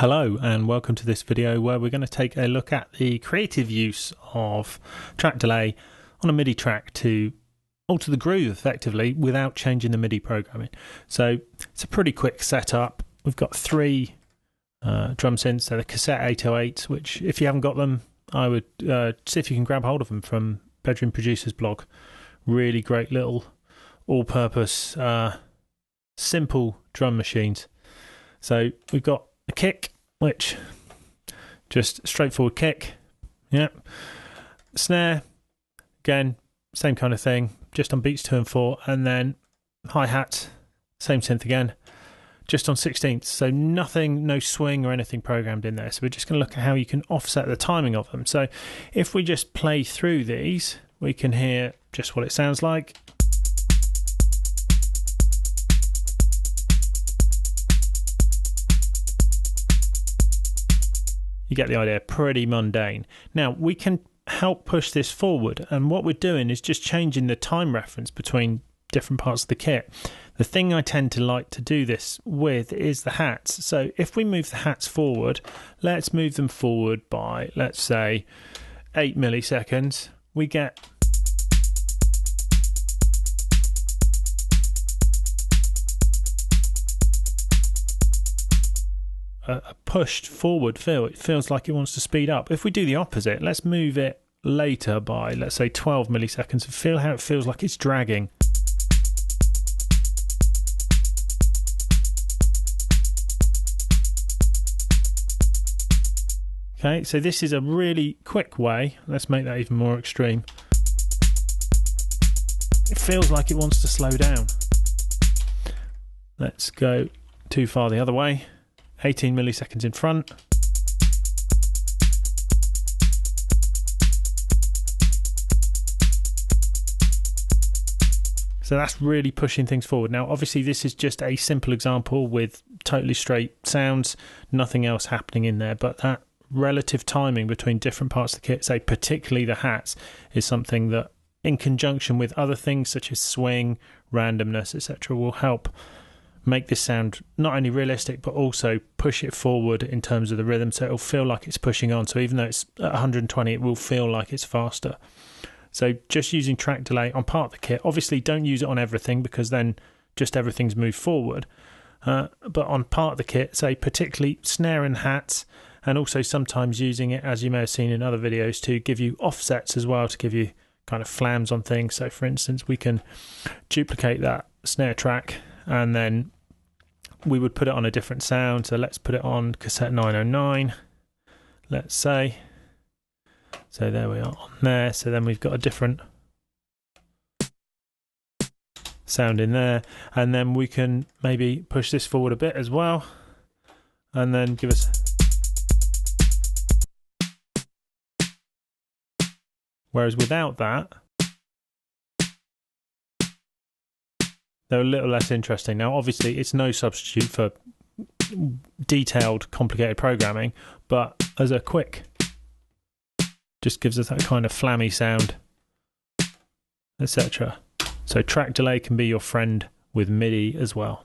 Hello and welcome to this video where we're going to take a look at the creative use of track delay on a MIDI track to alter the groove effectively without changing the MIDI programming. So it's a pretty quick setup. We've got three drum synths. They're the cassette 808s, which if you haven't got them, I would see if you can grab hold of them from Bedroom Producer's blog. Really great little all-purpose simple drum machines. So we've got a kick, which just straightforward kick, yeah. Snare, again, same kind of thing, just on beats 2 and 4, and then hi-hat, same synth again, just on 16ths, so nothing, no swing or anything programmed in there. So we're just going to look at how you can offset the timing of them. So if we just play through these, we can hear just what it sounds like. You get the idea, pretty mundane. Now, we can help push this forward, and what we're doing is just changing the time reference between different parts of the kit. The thing I tend to like to do this with is the hats. So if we move the hats forward, let's move them forward by, let's say, 8 milliseconds. We get a pushed forward feel. It feels like it wants to speed up. If we do the opposite, let's move it later by, let's say, 12 milliseconds and feel how it feels like it's dragging. Okay, so this is a really quick way. Let's make that even more extreme. It feels like it wants to slow down. Let's go too far the other way. 18 milliseconds in front. So that's really pushing things forward. Now, obviously, this is just a simple example with totally straight sounds, nothing else happening in there, but that relative timing between different parts of the kit, say particularly the hats, is something that in conjunction with other things such as swing, randomness, etc., will help make this sound not only realistic but also push it forward in terms of the rhythm, so it'll feel like it's pushing on. So even though it's at 120, it will feel like it's faster. So just using track delay on part of the kit. Obviously don't use it on everything because then just everything's moved forward, but on part of the kit, say particularly snare and hats, and also sometimes using it, as you may have seen in other videos, to give you offsets as well, to give you kind of flams on things. So for instance, we can duplicate that snare track and then we would put it on a different sound. So let's put it on cassette 909, let's say. So there we are on there. So then we've got a different sound in there. And then we can maybe push this forward a bit as well. And then give us... Whereas without that, they're a little less interesting. Now, obviously, it's no substitute for detailed, complicated programming, but as a quick, just gives us that kind of flammy sound, etc. So track delay can be your friend with MIDI as well.